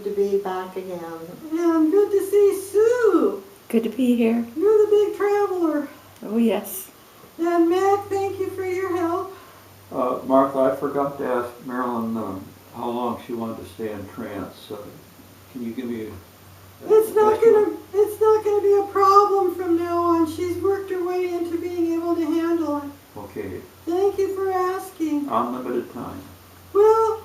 to be back again. And good to see Sue. Good to be here. You're the big traveler. Oh, yes. And Mac, thank you for your help. Martha, I forgot to ask Marilyn how long she wanted to stay in trance. Can you give me It's not gonna be a problem from now on. She's worked her way into being able to handle it. Okay. Thank you for asking. Unlimited time. Well,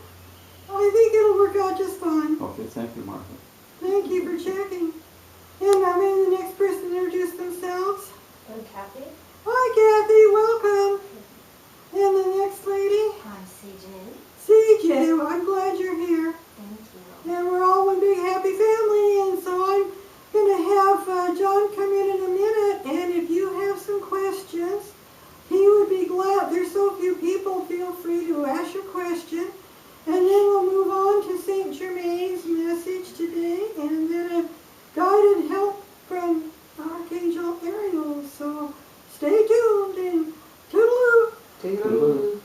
I think it'll work out just fine. Okay, thank you, Martha. Thank you for checking. And I'm in the next person to introduce themselves. I'm Kathy. Hi, Kathy. Welcome. And the next lady? I'm CJ. CJ. Well, I'm glad you're here. Thank you. And we're all one big happy family, and so I'm going to have John come in a minute, and if you have some questions, he would be glad. There's so few people, feel free to ask your question. And then we'll move on to St. Germain's message today, and then a guided help from Archangel Ariel. So stay tuned, and toodaloo. Toodaloo.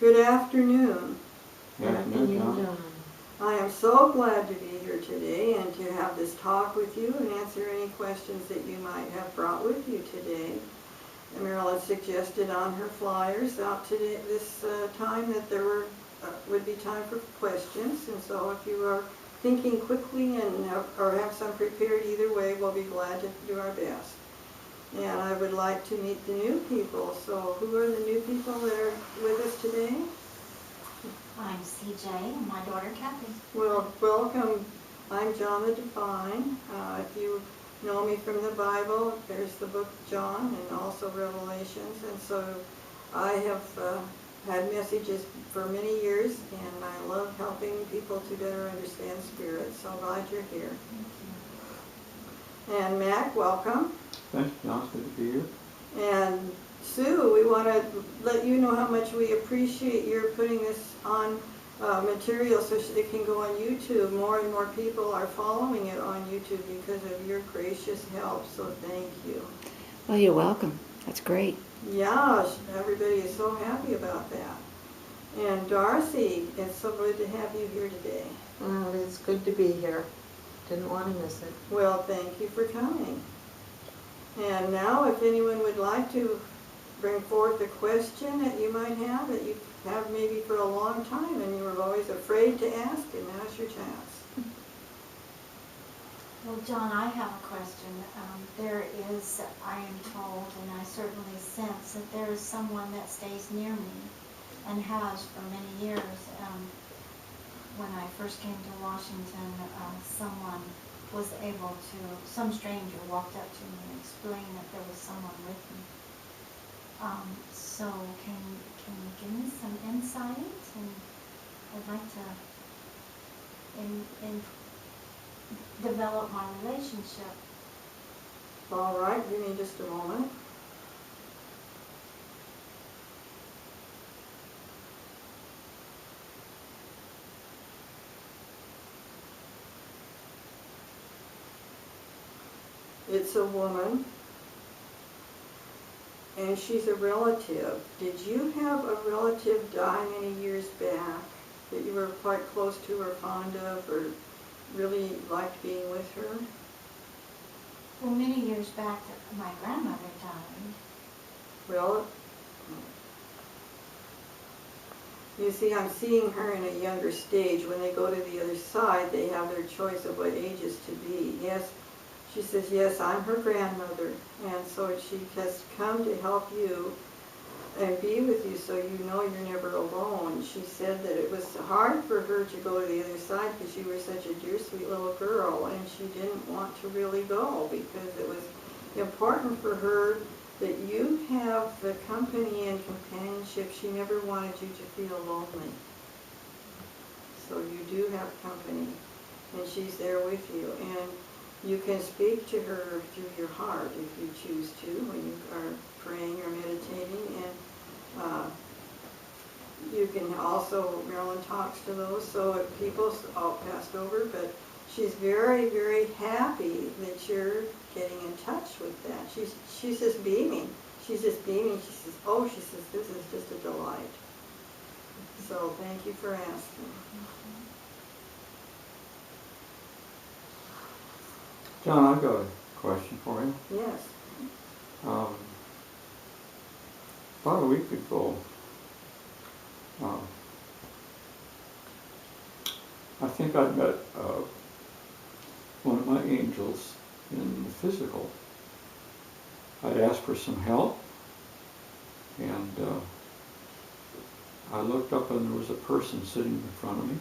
Good afternoon. Good afternoon, John. I am so glad to be here today and to have this talk with you and answer any questions that you might have brought with you today. And Marilyn suggested on her flyers out today this time that there would be time for questions, and so if you are thinking quickly and or have some prepared either way, we'll be glad to do our best. And I would like to meet the new people. So who are the new people that are with us today? I'm CJ and my daughter Kathy. Well, welcome. I'm John the Divine. If you know me from the Bible, there's the book of John and also Revelations. And so I have had messages for many years, and I love helping people to better understand spirit. So glad you're here. Thank you. And Mac, welcome. Thanks, John. It's good to be here. And Sue, we want to let you know how much we appreciate your putting this on material so it can go on YouTube. More and more people are following it on YouTube because of your gracious help, so thank you. Well, you're welcome. That's great. Yeah, everybody is so happy about that. And Darcy, it's so good to have you here today. It's good to be here. Didn't want to miss it. Well, thank you for coming. And now if anyone would like to bring forth a question that you might have, that you have maybe for a long time and you were always afraid to ask, and now's your chance. Well, John, I have a question. There is, I am told, and I certainly sense that there is someone that stays near me and has for many years. When I first came to Washington, someone was able to, some stranger walked up to me and explained that there was someone with me. So can you give me some insight? And I'd like to develop my relationship. All right, give me just a moment. It's a woman, and she's a relative. Did you have a relative die many years back that you were quite close to or fond of or really liked being with her? Well, many years back, my grandmother died. Well, you see, I'm seeing her in a younger stage. When they go to the other side, they have their choice of what ages to be. Yes, she says, yes, I'm her grandmother, and so she has come to help you and be with you so you know you're never alone. She said that it was hard for her to go to the other side because you were such a dear, sweet little girl, and she didn't want to really go because it was important for her that you have the company and companionship. She never wanted you to feel lonely. So you do have company, and she's there with you. And you can speak to her through your heart if you choose to when you are praying or meditating. And you can also, Marilyn talks to those, so people all passed over, but she's very, very happy that you're getting in touch with that. She's just beaming. she's just beaming. She says, oh, she says, this is just a delight. So thank you for asking. John, I've got a question for you. Yes. About a week ago, I think I met one of my angels in the physical. I'd asked for some help, and I looked up and there was a person sitting in front of me.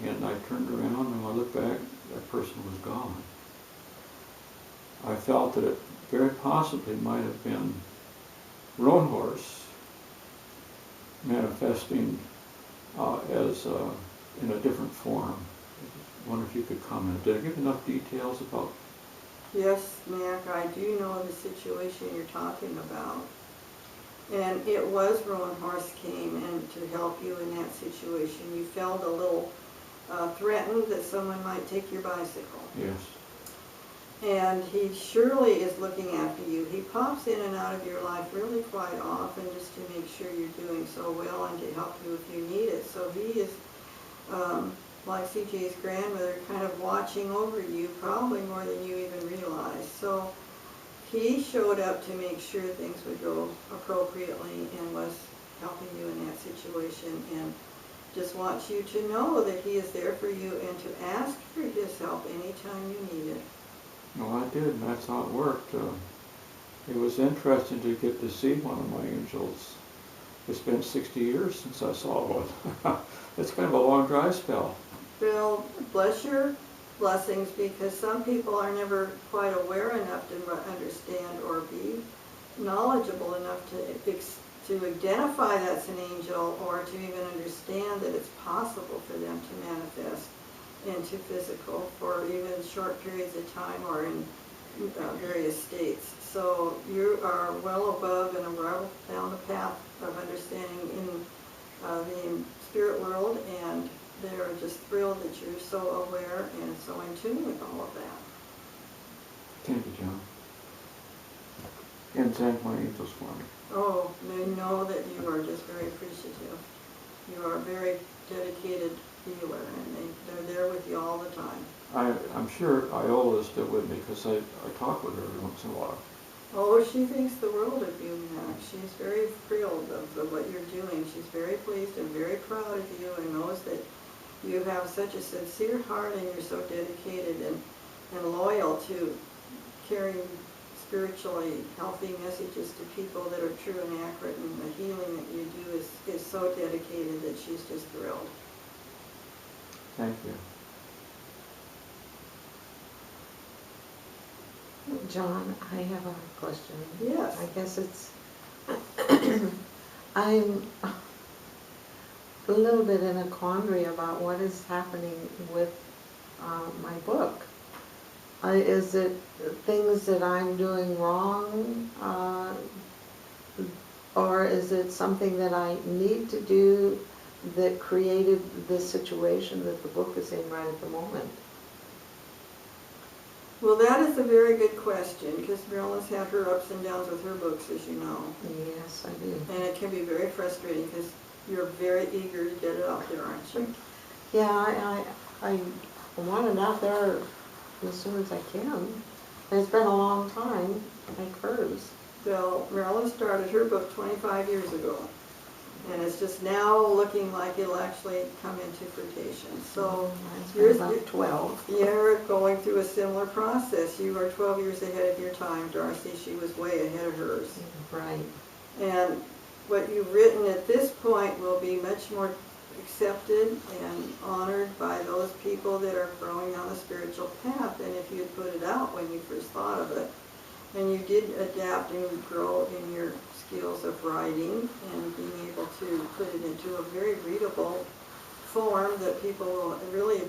And I turned around and when I looked back, that person was gone. I felt that it very possibly might have been Roanhorse manifesting as in a different form. I wonder if you could comment. Did I give enough details about? Yes, Mac, I do know the situation you're talking about. And it was Rowan Horse came in to help you in that situation. You felt a little threatened that someone might take your bicycle. Yes. And he surely is looking after you. He pops in and out of your life really quite often just to make sure you're doing so well and to help you if you need it. So he is, like CJ's grandmother, kind of watching over you probably more than you even realize. So he showed up to make sure things would go appropriately and was helping you in that situation, and just wants you to know that he is there for you and to ask for his help anytime you need it. No, I did, and that's how it worked. It was interesting to get to see one of my angels. It's been 60 years since I saw one. It's kind of a long dry spell. Bill, bless your blessings, because some people are never quite aware enough to understand or be knowledgeable enough to identify that's an angel, or to even understand that it's possible for them to manifest into physical for even short periods of time or in various states. So you are well above and well down the path of understanding in the spirit world, and they're just thrilled that you're so aware and so in tune with all of that. Thank you, John. And thank my angels for me. Oh, they know that you are just very appreciative. You are a very dedicated healer, and they're there with you all the time. I'm sure Iola is still with me because I talk with her every once in a while. Oh, she thinks the world of you, Mac. She's very thrilled of what you're doing. She's very pleased and very proud of you, and knows that you have such a sincere heart and you're so dedicated and loyal to carrying spiritually healthy messages to people that are true and accurate, and the healing that you do is so dedicated that she's just thrilled. Thank you. John, I have a question. Yes. I guess it's, I'm a little bit in a quandary about what is happening with my book. Is it things that I'm doing wrong, or is it something that I need to do that created this situation that the book is in right at the moment? Well, that is a very good question, because Marilyn's had her ups and downs with her books, as you know. Yes, I do. And it can be very frustrating, because you're very eager to get it out there, aren't you? Yeah, I want it out there as soon as I can. And it's been a long time, like hers. Well, Marilyn started her book 25 years ago, and it's just now looking like it'll actually come into fruition. So Mine's been about 12. you're going through a similar process. You are 12 years ahead of your time, Darcy. She was way ahead of hers. Right. And what you've written at this point will be much more accepted and honored by those people that are growing on the spiritual path than if you had put it out when you first thought of it. And you did adapt and grow in your skills of writing and being able to put it into a very readable form that people will really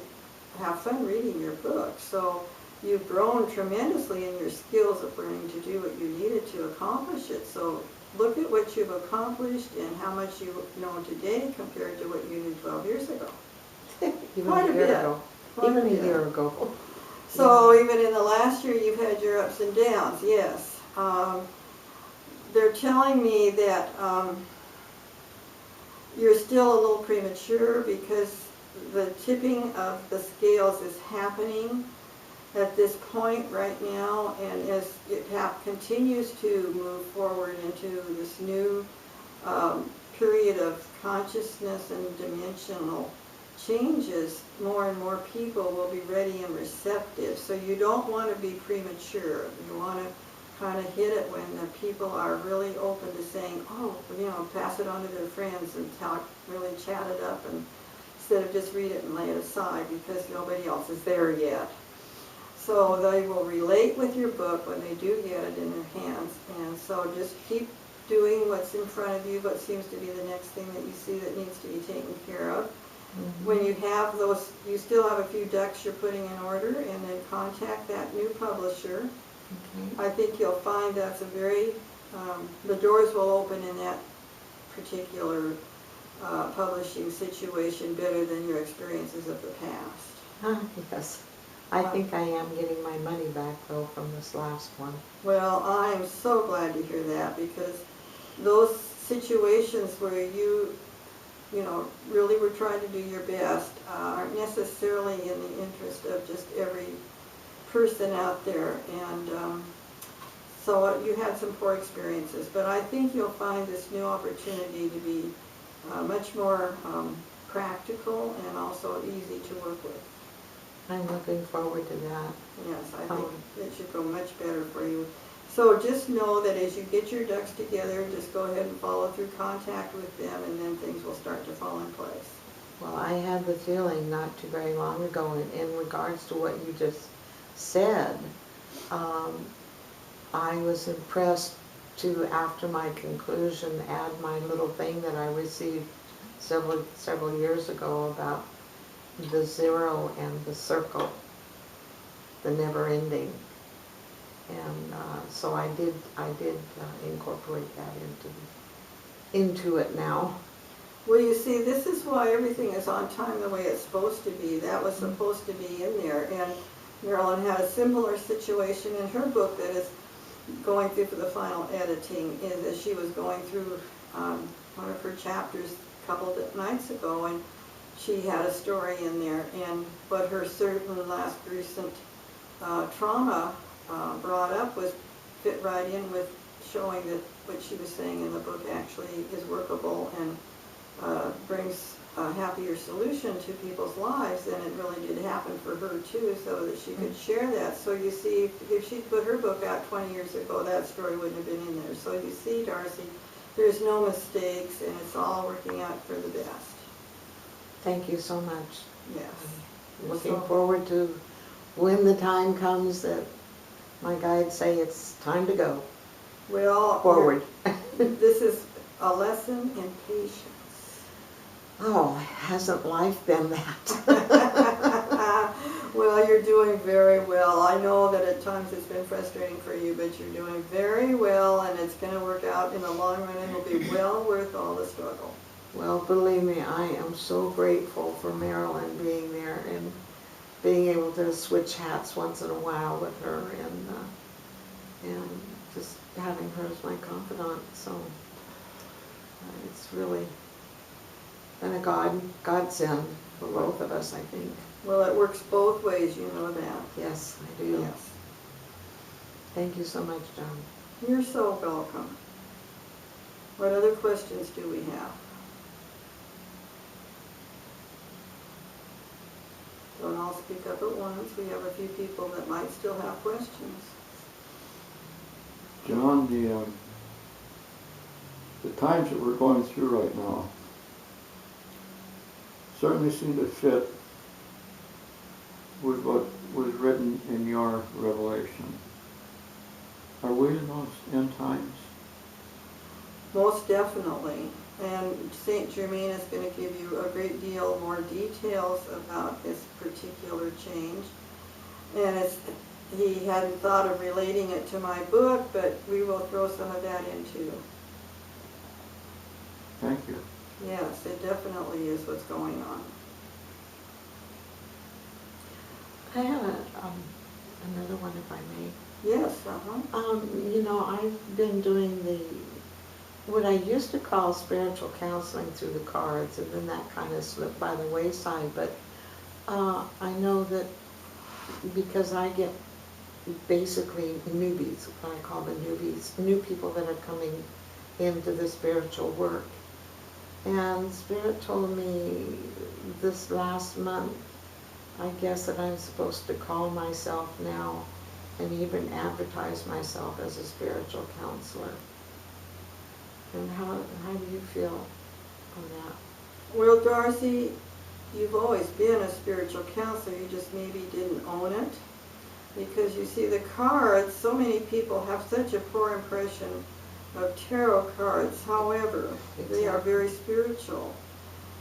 have fun reading your book. So you've grown tremendously in your skills of learning to do what you needed to accomplish it. So look at what you've accomplished and how much you know today compared to what you knew 12 years ago. Even Quite a year bit. ago. Quite Even a a bit. year ago. So even in the last year, you've had your ups and downs, yes. they're telling me that you're still a little premature because the tipping of the scales is happening at this point right now, and as it continues to move forward into this new period of consciousness and dimensional changes, more and more people will be ready and receptive. So you don't want to be premature. You want to kind of hit it when the people are really open to saying, oh, pass it on to their friends and really chat it up, and instead of just read it and lay it aside because nobody else is there yet. So they will relate with your book when they do get it in their hands. And so just keep doing what's in front of you, what seems to be the next thing that you see that needs to be taken care of. Mm-hmm. When you have those, you still have a few ducks you're putting in order, and then contact that new publisher. Mm-hmm. I think you'll find that's a very, the doors will open in that particular publishing situation better than your experiences of the past. Yes. I think I am getting my money back, though, from this last one. Well, I am so glad to hear that, because those situations where you really were trying to do your best aren't necessarily in the interest of just every person out there. And so you had some poor experiences, but I think you'll find this new opportunity to be much more practical and also easy to work with. I'm looking forward to that. Yes, I think it should go much better for you. So just know that as you get your ducks together, just go ahead and follow through contact with them, and then things will start to fall in place. Well, I had the feeling not too very long ago in regards to what you just said. I was impressed to, after my conclusion, add my little thing that I received several years ago about the zero and the circle, the never ending. And so I did incorporate that into it now. Well, you see, this is why everything is on time the way it's supposed to be. That was supposed to be in there. And Marilyn had a similar situation in her book that is going through for the final editing, is that she was going through one of her chapters a couple of nights ago, and she had a story in there, but her certain last recent trauma brought up was fit right in with showing that what she was saying in the book actually is workable and brings a happier solution to people's lives, and it really did happen for her too, so that she could share that. So you see, if she'd put her book out 20 years ago, that story wouldn't have been in there. So you see, Darcy, there's no mistakes, and it's all working out for the best. Thank you so much. Yes. I'm looking forward to when the time comes that my guides say it's time to go. Well, forward. This is a lesson in patience. Oh, hasn't life been that? Well, you're doing very well. I know that at times it's been frustrating for you, but you're doing very well, and it's going to work out in the long run, and it'll be well worth all the struggle. Well, believe me, I am so grateful for Marilyn being there and being able to switch hats once in a while with her, and just having her as my confidant. So it's really been a godsend for both of us, I think. Well, it works both ways, you know that. Yes, I do. Yes. Thank you so much, John. You're so welcome. What other questions do we have? Don't all speak up at once. We have a few people that might still have questions. John, the times that we're going through right now certainly seem to fit with what was written in your revelation. Are we in those end times? Most definitely. And St. Germain is going to give you a great deal more details about this particular change. And he hadn't thought of relating it to my book, but we will throw some of that in too. Thank you. Yes, it definitely is what's going on. I have another one, if I may. Yes, uh-huh. I've been doing what I used to call spiritual counseling through the cards, and then that kind of slipped by the wayside. But I know that because I get basically newbies, what I call the newbies, new people that are coming into the spiritual work. And Spirit told me this last month, I guess, that I'm supposed to call myself now and even advertise myself as a spiritual counselor. And how do you feel on that? Well, Darcy, you've always been a spiritual counselor, you just maybe didn't own it. Because you see, the cards, so many people have such a poor impression of tarot cards. However, they are very spiritual,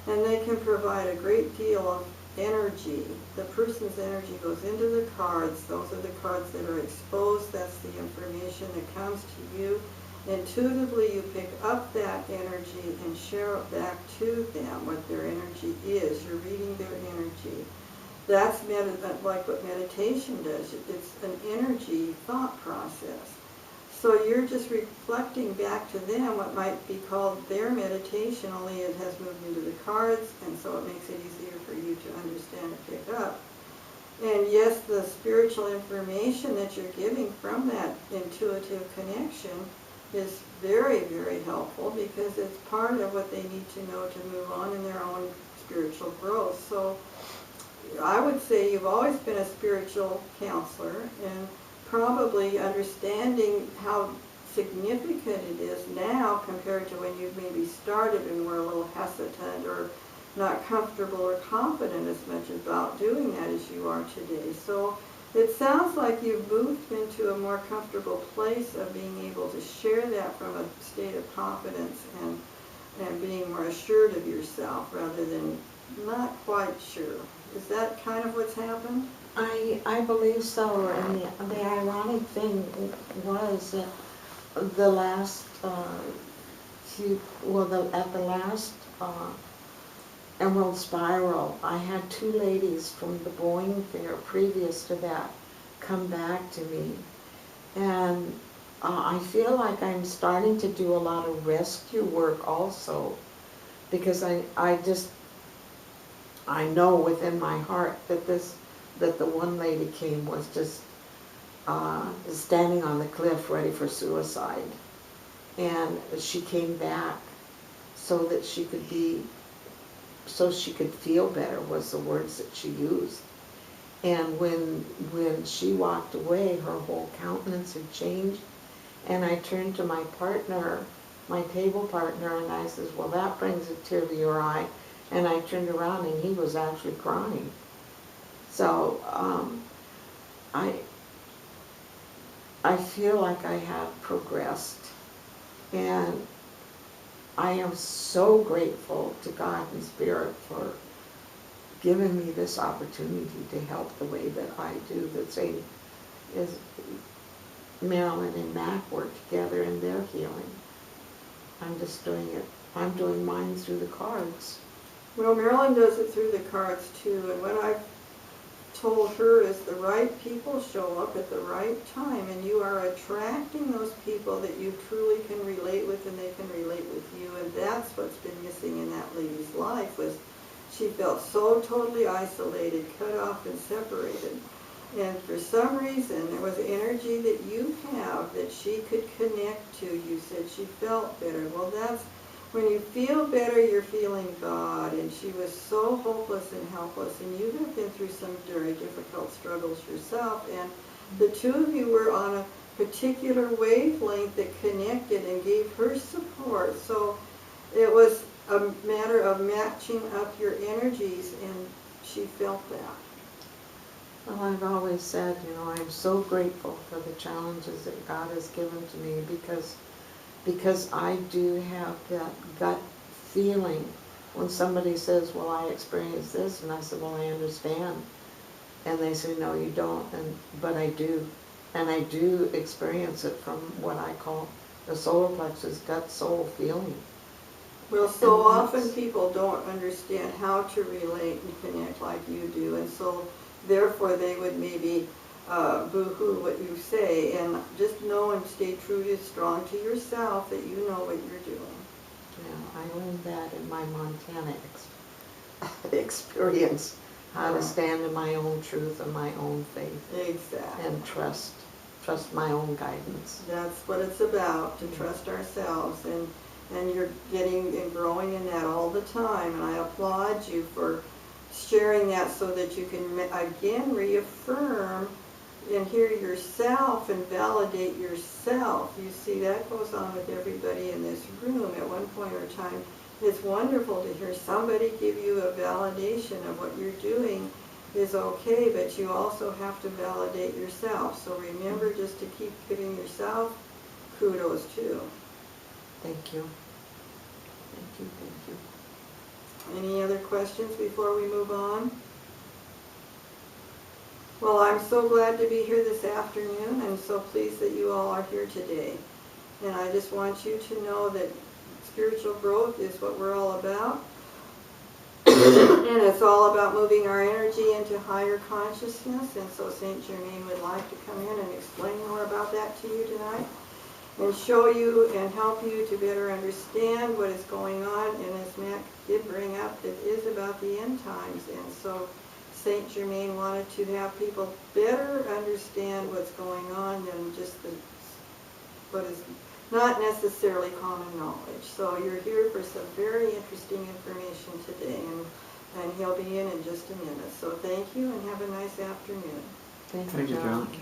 and they can provide a great deal of energy. The person's energy goes into the cards. Those are the cards that are exposed. That's the information that comes to you. Intuitively, you pick up that energy and share it back to them, what their energy is. You're reading their energy. That's like what meditation does. It's an energy thought process. So you're just reflecting back to them what might be called their meditation, only it has moved into the cards, and so it makes it easier for you to understand and pick up. And yes, the spiritual information that you're giving from that intuitive connection is very, very helpful, because it's part of what they need to know to move on in their own spiritual growth. So I would say you've always been a spiritual counselor, and probably understanding how significant it is now compared to when you maybe started and were a little hesitant or not comfortable or confident as much about doing that as you are today. So it sounds like you've moved into a more comfortable place of being able to share that from a state of confidence and being more assured of yourself rather than not quite sure. Is that kind of what's happened? I believe so, and the ironic thing was that the last at the last Emerald Spiral, I had two ladies from the Boeing Fair previous to that come back to me, and I feel like I'm starting to do a lot of rescue work also, because I know within my heart that the one lady came was just standing on the cliff ready for suicide. And she came back so she could feel better, was the words that she used. And when she walked away, her whole countenance had changed. And I turned to my partner, my table partner, and I says, well, that brings a tear to your eye. And I turned around and he was actually crying. So I feel like I have progressed, and I am so grateful to God and Spirit for giving me this opportunity to help the way that I do. The same as Marilyn and Mac work together in their healing. I'm just doing it. I'm doing mine through the cards. Well, Marilyn does it through the cards too, and what I've told her is the right people show up at the right time, and you are attracting those people that you truly can relate with, and they can relate with you. And that's what's been missing in that lady's life, was she felt so totally isolated, cut off and separated. And for some reason, there was energy that you have that she could connect to. You said she felt better. Well, that's when you feel better, you're feeling God. And she was so hopeless and helpless, and you have been through some very difficult struggles yourself. And the two of you were on a particular wavelength that connected and gave her support. So it was a matter of matching up your energies, and she felt that. Well, I've always said, I'm so grateful for the challenges that God has given to me, because I do have that gut feeling when somebody says, well, I experienced this, and I said, well, I understand. And they say, no, you don't, but I do. And I do experience it from what I call the solar plexus gut soul feeling. Well, so often people don't understand how to relate and connect like you do, and so therefore they would maybe boo-hoo what you say, and just know and stay true to strong to yourself that you know what you're doing. Yeah, I learned that in my Montana experience, how Yeah. to stand in my own truth and my own faith Exactly. and trust my own guidance. That's what it's about, to trust ourselves, and you're getting and growing in that all the time, and I applaud you for sharing that so that you can again reaffirm and hear yourself and validate yourself. You see, that goes on with everybody in this room at one point or time. It's wonderful to hear somebody give you a validation of what you're doing is okay, but you also have to validate yourself. So remember just to keep giving yourself kudos too. Thank you. Thank you, thank you. Any other questions before we move on? Well, I'm so glad to be here this afternoon and so pleased that you all are here today. And I just want you to know that spiritual growth is what we're all about. And it's all about moving our energy into higher consciousness. And so St. Germain would like to come in and explain more about that to you tonight and show you and help you to better understand what is going on. And as Matt did bring up, it is about the end times. And so St. Germain wanted to have people better understand what's going on than just what is not necessarily common knowledge. So you're here for some very interesting information today, and he'll be in just a minute. So thank you and have a nice afternoon. Thank Thank you, you, John. John.